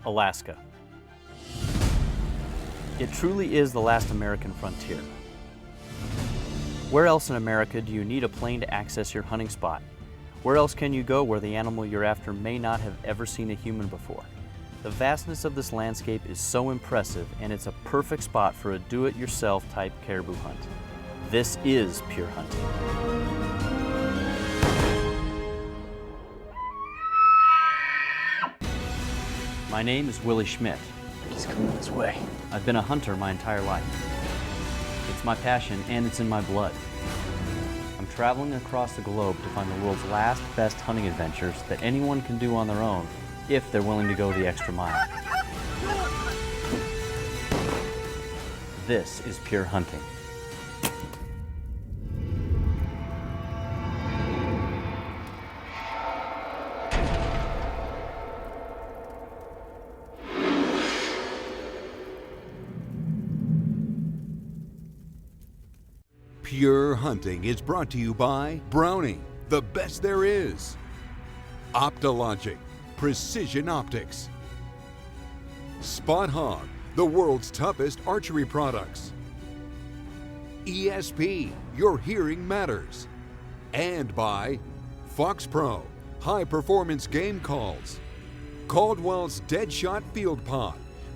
Alaska. It truly is the last American frontier. Where else in America do you need a plane to access your hunting spot? Where else can you go where the animal you're after may not have ever seen a human before? The vastness of this landscape is so impressive, and it's a perfect spot for a do-it-yourself type caribou hunt. This is pure hunting. My name is Willie Schmidt. He's coming this way. I've been a hunter my entire life. It's my passion and it's in my blood. I'm traveling across the globe to find the world's last best hunting adventures that anyone can do on their own if they're willing to go the extra mile. This is pure hunting. Pure Hunting is brought to you by Browning, the best there is. Optologic, precision optics. Spot Hog, the world's toughest archery products. ESP, your hearing matters. And by Fox Pro, high performance game calls. Caldwell's Dead Shot Field Pod,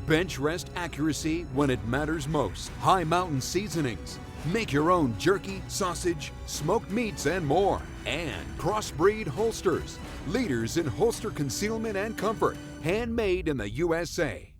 bench rest accuracy when it matters most. High Mountain Seasonings, make your own jerky, sausage, smoked meats, and more. And Crossbreed Holsters, leaders in holster concealment and comfort, handmade in the USA.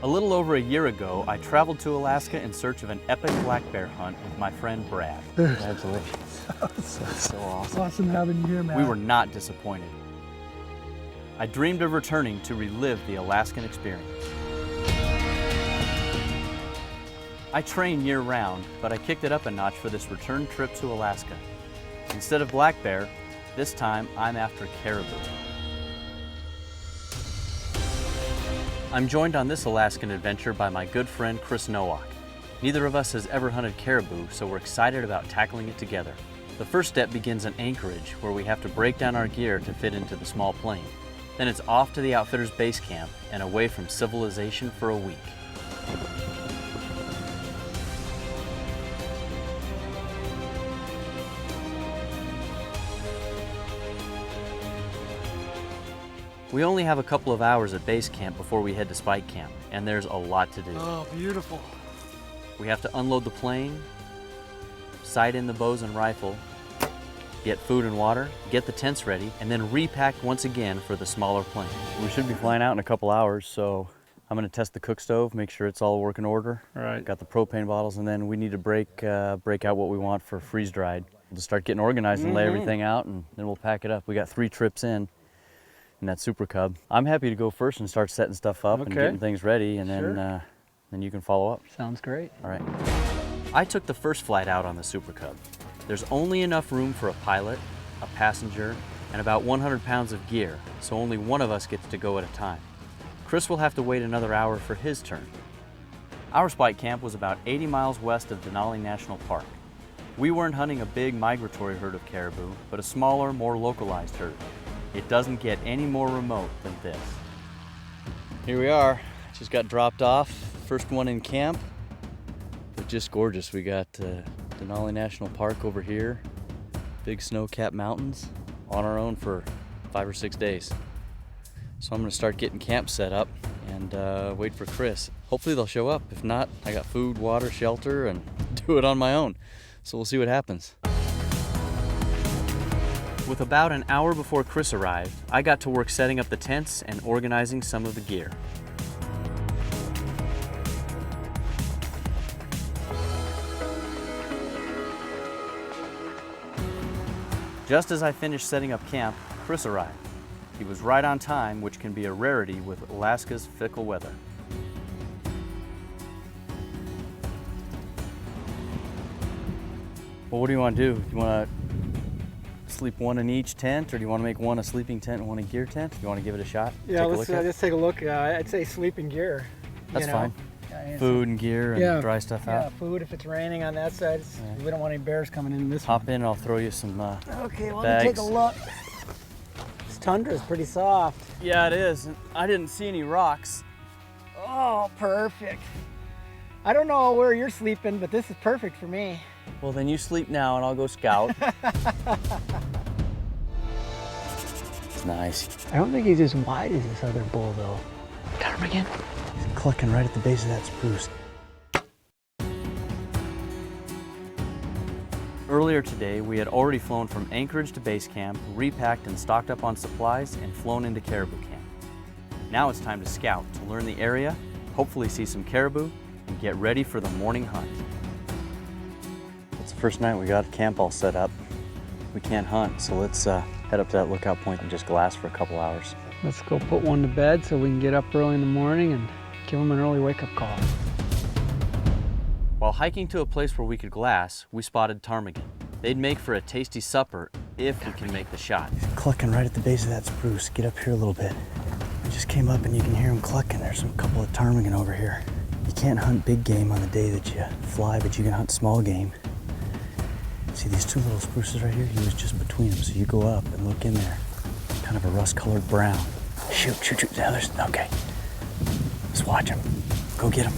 A little over a year ago, I traveled to Alaska in search of an epic black bear hunt with my friend Brad. Congratulations. That's so awesome. Awesome having you here, man. We were not disappointed. I dreamed of returning to relive the Alaskan experience. I train year-round, but I kicked it up a notch for this return trip to Alaska. Instead of black bear, this time I'm after caribou. I'm joined on this Alaskan adventure by my good friend Chris Nowak. Neither of us has ever hunted caribou, so we're excited about tackling it together. The first step begins in Anchorage, where we have to break down our gear to fit into the small plane. Then it's off to the outfitter's base camp and away from civilization for a week. We only have a couple of hours at base camp before we head to spike camp, and there's a lot to do. Oh, beautiful. We have to unload the plane, sight in the bows and rifle, get food and water, get the tents ready, and then repack once again for the smaller plane. We should be flying out in a couple hours, so I'm gonna test the cook stove, make sure it's all working order. All right. Got the propane bottles, and then we need to break out what we want for freeze dried. We'll just start getting organized and lay everything out, and then we'll pack it up. We got 3 trips in that Super Cub. I'm happy to go first and start setting stuff up and getting things ready, and then you can follow up. Sounds great. All right. I took the first flight out on the Super Cub. There's only enough room for a pilot, a passenger, and about 100 pounds of gear, so only one of us gets to go at a time. Chris will have to wait another hour for his turn. Our spike camp was about 80 miles west of Denali National Park. We weren't hunting a big migratory herd of caribou, but a smaller, more localized herd. It doesn't get any more remote than this. Here we are, just got dropped off. First one in camp, but just gorgeous. We got Denali National Park over here, big snow-capped mountains, on our own for 5 or 6 days. So I'm gonna start getting camp set up and wait for Chris. Hopefully they'll show up. If not, I got food, water, shelter, and do it on my own. So we'll see what happens. With about an hour before Chris arrived, I got to work setting up the tents and organizing some of the gear. Just as I finished setting up camp, Chris arrived. He was right on time, which can be a rarity with Alaska's fickle weather. Well, what do you want to do? Do you want to sleep one in each tent, or do you want to make one a sleeping tent and one a gear tent? Do you want to give it a shot? Yeah, let's take a look. I'd say sleeping gear. That's fine. food and gear and dry stuff Yeah, out? food if it's raining on that side. We don't want any bears coming in this Hop one. in and I'll throw you some Okay, well, bags. let me take a look. This tundra is pretty soft. Yeah, it is. I didn't see any rocks. Oh, perfect. I don't know where you're sleeping, but this is perfect for me. Well, then you sleep now and I'll go scout. It's nice. I don't think he's as wide as this other bull, though. Ptarmigan? He's clucking right at the base of that spruce. Earlier today, we had already flown from Anchorage to base camp, repacked and stocked up on supplies, and flown into caribou camp. Now it's time to scout, to learn the area, hopefully see some caribou, and get ready for the morning hunt. It's the first night we got camp all set up. We can't hunt, so let's head up to that lookout point and just glass for a couple hours. Let's go put one to bed so we can get up early in the morning and give him an early wake-up call. While hiking to a place where we could glass, we spotted ptarmigan. They'd make for a tasty supper if we can make the shot. He's clucking right at the base of that spruce. Get up here a little bit. I just came up and you can hear him clucking. There's a couple of ptarmigan over here. You can't hunt big game on the day that you fly, but you can hunt small game. See these two little spruces right here? He was just between them, so you go up and look in there. Kind of a rust-colored brown. Shoot, shoot, shoot. Now there's, okay. Let's watch him. Go get him.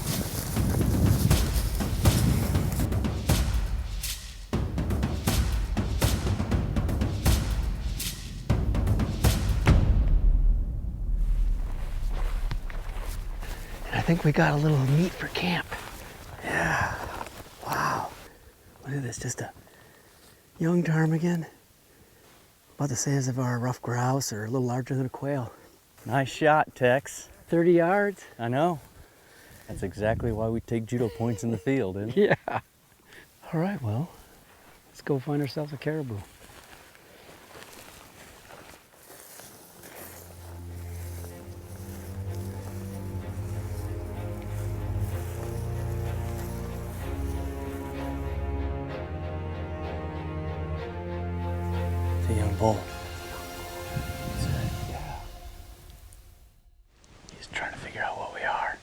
I think we got a little meat for camp. Yeah. Wow. Look at this, just a young ptarmigan. About the size of our rough grouse or a little larger than a quail. Nice shot, Tex. 30 yards? I know. That's exactly why we take judo points in the field, isn't it? Yeah. All right, well, let's go find ourselves a caribou. It's a young bull. Yeah. He's trying to figure out what we are.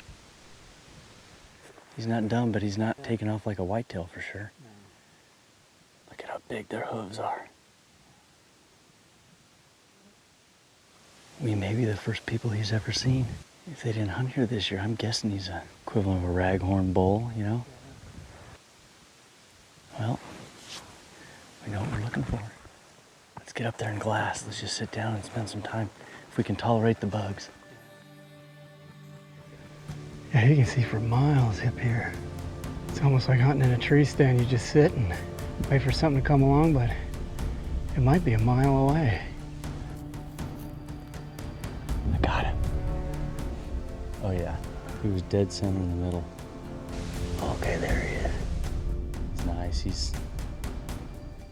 He's not dumb, but he's not taking off like a whitetail for sure. No. Look at how big their hooves are. We may be the first people he's ever seen. If they didn't hunt here this year, I'm guessing he's a equivalent of a raghorn bull, you know? Well, we know what we're looking for. Let's get up there and glass. Let's just sit down and spend some time, if we can tolerate the bugs. Yeah, you can see for miles up here. It's almost like hunting in a tree stand. You just sit and wait for something to come along, but it might be a mile away. I got him. Oh yeah, he was dead center in the middle. Okay, there he is. It's nice. He's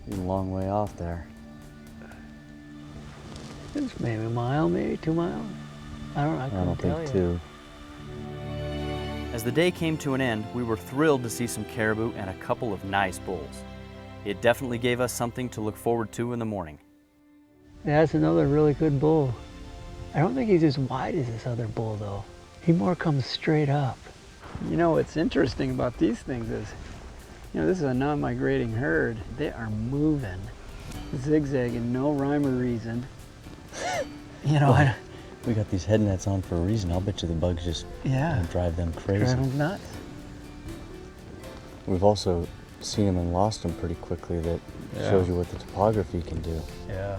a long way off there. It's maybe a mile, maybe 2 miles. I don't think two. As the day came to an end, we were thrilled to see some caribou and a couple of nice bulls. It definitely gave us something to look forward to in the morning. That's another really good bull. I don't think he's as wide as this other bull, though. He more comes straight up. You know, what's interesting about these things is, you know, this is a non-migrating herd. They are moving, zigzagging, no rhyme or reason. You know, Well, we got these head nets on for a reason. I'll bet you the bugs just drive them crazy. drive them nuts. We've also seen them and lost them pretty quickly. That shows you what the topography can do. Yeah.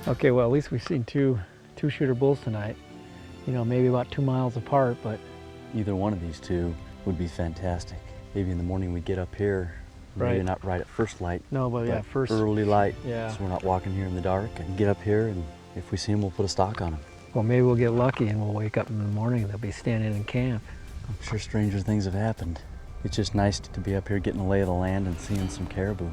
Okay, well, at least we've seen two shooter bulls tonight. You know, maybe about 2 miles apart, but Either one of these two would be fantastic. Maybe in the morning we get up here, maybe Right. not right at first light, no, but yeah, but first. early light, Yeah. so we're not walking here in the dark, and get up here, and if we see them, we'll put a stock on them. Well, maybe we'll get lucky and we'll wake up in the morning and they'll be standing in camp. I'm sure stranger things have happened. It's just nice to be up here getting a lay of the land and seeing some caribou.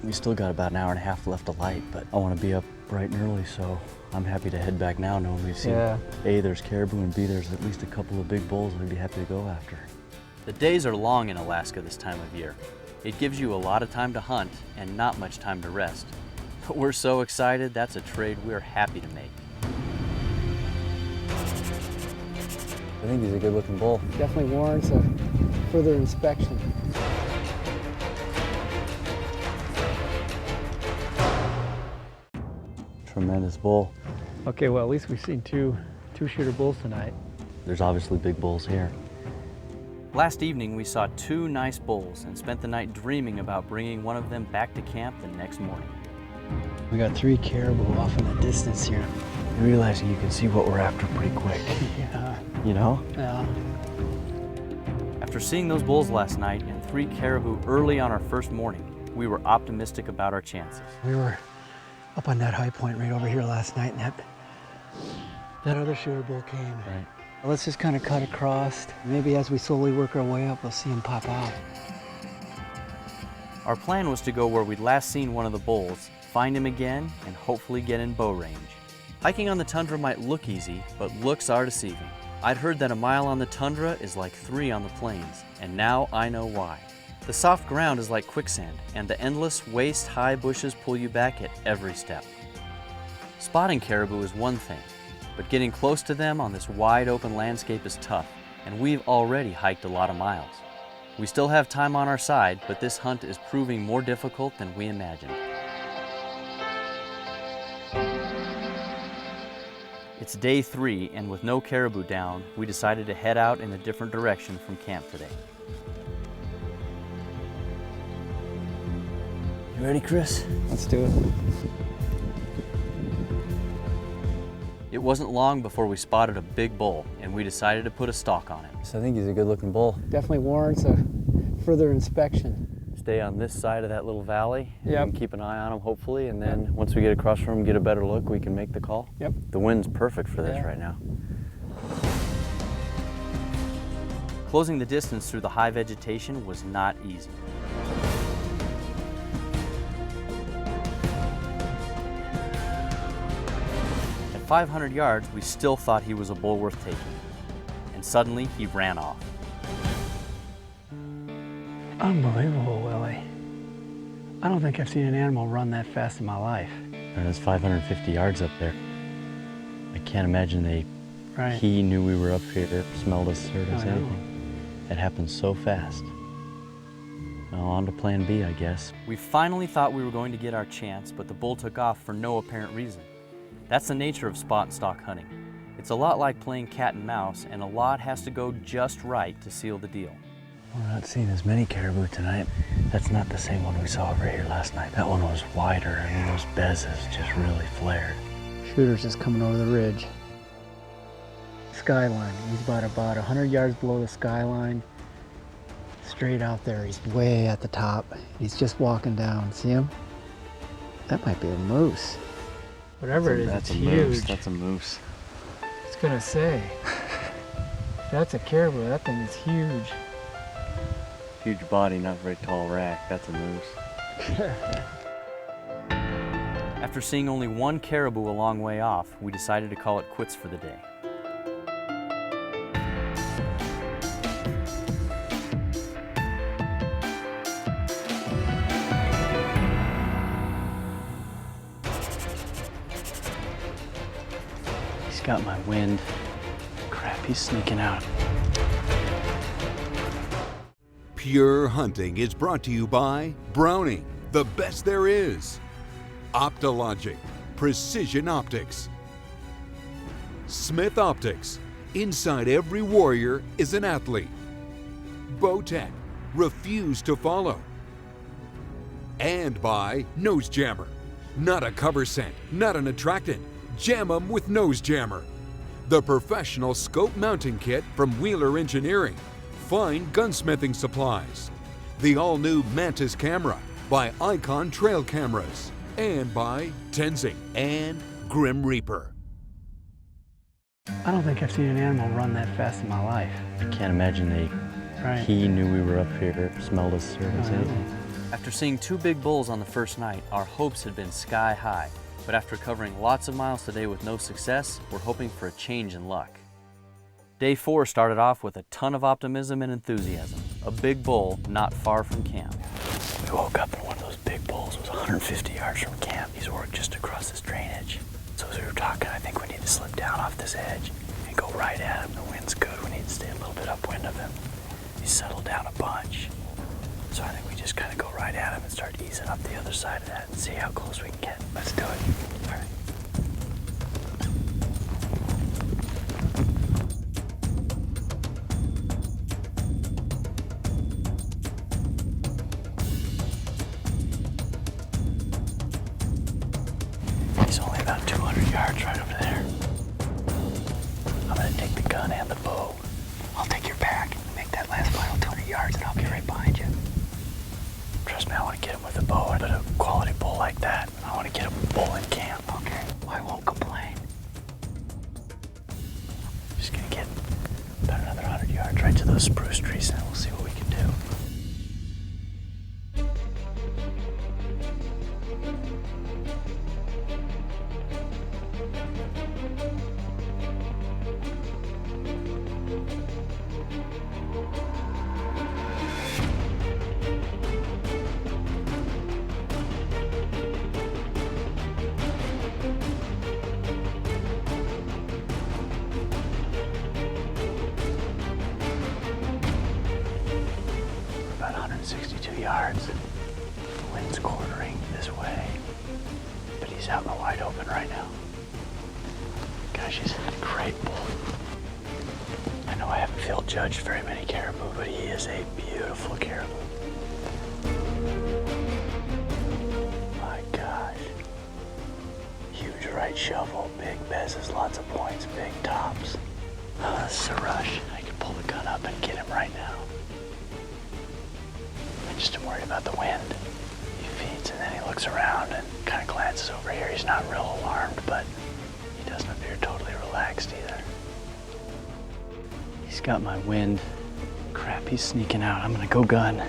We still got about an hour and a half left of light, but I want to be up bright and early, so I'm happy to head back now knowing we've seen A, there's caribou, and B, there's at least a couple of big bulls I'd be happy to go after. The days are long in Alaska this time of year. It gives you a lot of time to hunt and not much time to rest. But we're so excited, that's a trade we're happy to make. I think he's a good looking bull. Definitely warrants a further inspection. Tremendous bull. Okay, well, at least we've seen two shooter bulls tonight. There's obviously big bulls here. Last evening, we saw 2 nice bulls and spent the night dreaming about bringing one of them back to camp the next morning. We got 3 caribou off in the distance here. You're realizing you can see what we're after pretty quick. Yeah. You know? Yeah. After seeing those bulls last night and 3 caribou early on our first morning, we were optimistic about our chances. We were up on that high point right over here last night, and that other shooter bull came. Right. Let's just kind of cut across. Maybe as we slowly work our way up, we'll see him pop out. Our plan was to go where we'd last seen one of the bulls, find him again, and hopefully get in bow range. Hiking on the tundra might look easy, but looks are deceiving. I'd heard that a mile on the tundra is like 3 on the plains, and now I know why. The soft ground is like quicksand, and the endless waist-high bushes pull you back at every step. Spotting caribou is one thing, but getting close to them on this wide open landscape is tough, and we've already hiked a lot of miles. We still have time on our side, but this hunt is proving more difficult than we imagined. It's day 3, and with no caribou down, we decided to head out in a different direction from camp today. You ready, Chris? Let's do it. It wasn't long before we spotted a big bull, and we decided to put a stalk on him. So I think he's a good looking bull. Definitely warrants a further inspection. Stay on this side of that little valley Yep. and keep an eye on him, hopefully, and then once we get across from him, get a better look, we can make the call. Yep. The wind's perfect for this Yeah. right now. Closing the distance through the high vegetation was not easy. At 500 yards, we still thought he was a bull worth taking. And suddenly, he ran off. Unbelievable, Willie. I don't think I've seen an animal run that fast in my life. And it's 550 yards up there. I can't imagine Right. he knew we were up here, smelled us, heard us, I know. anything. It happened so fast. Well, on to plan B, I guess. We finally thought we were going to get our chance, but the bull took off for no apparent reason. That's the nature of spot and stalk hunting. It's a lot like playing cat and mouse, and a lot has to go just right to seal the deal. We're not seeing as many caribou tonight. That's not the same one we saw over here last night. That one was wider. I mean, those bezzes just really flared. Shooter's just coming over the ridge. Skyline. He's about 100 yards below the skyline. Straight out there. He's way at the top. He's just walking down. See him? That might be a moose. Whatever it is, That's it's a moose. huge. That's a moose. I was gonna say. That's a caribou. That thing is huge. Huge body, not very tall rack. That's a moose. After seeing only one caribou a long way off, we decided to call it quits for the day. He's got my wind. Crap, he's sneaking out. Pure Hunting is brought to you by Browning, the best there is. Optologic, precision optics. Smith Optics, inside every warrior is an athlete. Bowtech, refuse to follow. And by Nose Jammer, not a cover scent, not an attractant. Jam 'em with Nose Jammer, the professional scope mounting kit from Wheeler Engineering. Fine gunsmithing supplies. The all-new Mantis camera by Icon Trail Cameras. And by Tenzing and Grim Reaper. I don't think I've seen an animal run that fast in my life. I can't imagine Right. he knew we were up here, smelled us, heard us, I know. anything. After seeing 2 big bulls on the first night, our hopes had been sky high. But after covering lots of miles today with no success, we're hoping for a change in luck. Day 4 started off with a ton of optimism and enthusiasm. A big bull not far from camp. We woke up and one of those big bulls was 150 yards from camp. He's worked just across this drainage. So as we were talking, I think we need to slip down off this edge and go right at him. The wind's good. We need and stay a little bit upwind of him. He's settled down a bunch. So I think we just kind of go right at him and start easing up the other side of that and see how close we can get. Let's do it. All right. He's only about 200 yards right over there. I'm gonna take the gun and the bow. I'll take your pack and make that last final 200 yards and I'll be right behind you. Trust me, I want to get him with a bow, but a quality bull like that. I want to get a bull in camp, okay? I won't complain. Just gonna get about another 100 yards right to those spruce trees and we'll see what we can do. About 162 yards. The wind's quartering this way, but he's out in the wide open right now. Gosh, he's a great bull. I know I haven't field judged very many caribou, but he is a beautiful caribou. My gosh. Huge right shovel, big bezzes, lots of points, big tops. Oh, this is a rush. I could pull the gun up and get him right now. I just am worried about the wind. He feeds and then he looks around and kind of glances over here. He's not real alarmed, but he doesn't appear totally relaxed either. He's got my wind. Crap, he's sneaking out. I'm gonna go gun.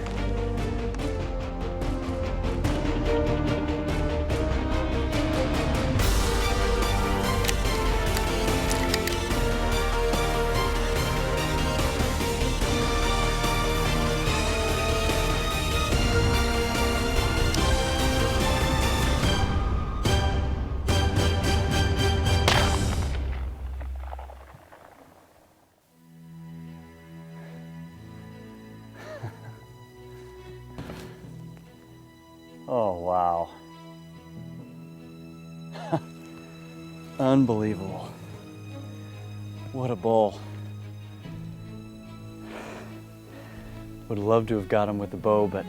Oh, wow. Unbelievable. What a bull. Would have loved to have got him with the bow, but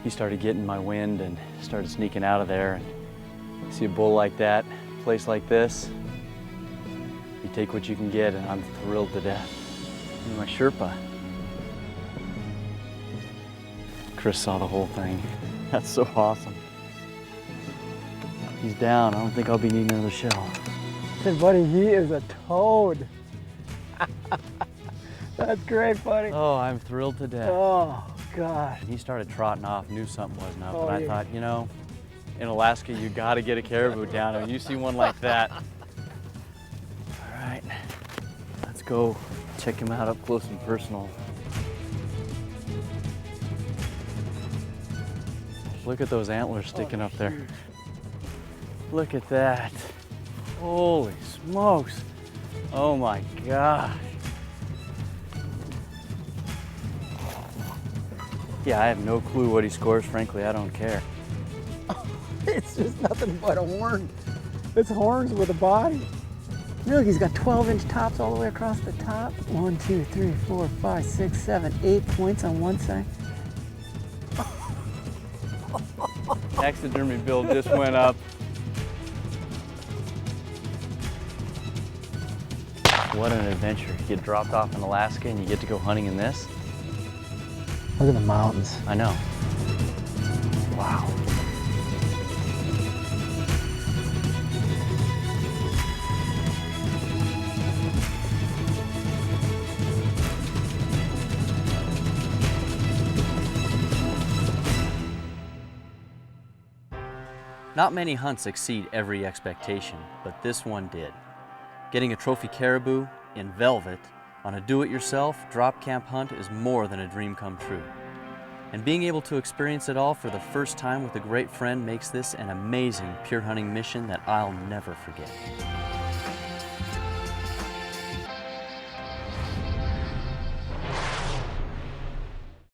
he started getting my wind and started sneaking out of there. And see a bull like that, a place like this, you take what you can get, and I'm thrilled to death. You're my Sherpa. Chris saw the whole thing. That's so awesome. He's down. I don't think I'll be needing another shell. I said, buddy, he is a toad. That's great, buddy. Oh, I'm thrilled to death. Oh, gosh. He started trotting off, knew something wasn't up, Oh, but I yeah. thought, you know, in Alaska, you gotta get a caribou down, and you see one like that. All right, let's go check him out up close and personal. Look at those antlers sticking up there. Look at that. Holy smokes. Oh my gosh. Yeah, I have no clue what he scores. Frankly, I don't care. It's just nothing but a horn. It's horns with a body. Look, he's got 12-inch tops all the way across the top. 1, 2, 3, 4, 5, 6, 7, 8 points on one side. Taxidermy bill just went up. What an adventure. You get dropped off in Alaska and you get to go hunting in this. Look at the mountains. I know. Wow. Not many hunts exceed every expectation, but this one did. Getting a trophy caribou in velvet on a do-it-yourself drop camp hunt is more than a dream come true. And being able to experience it all for the first time with a great friend makes this an amazing pure hunting mission that I'll never forget.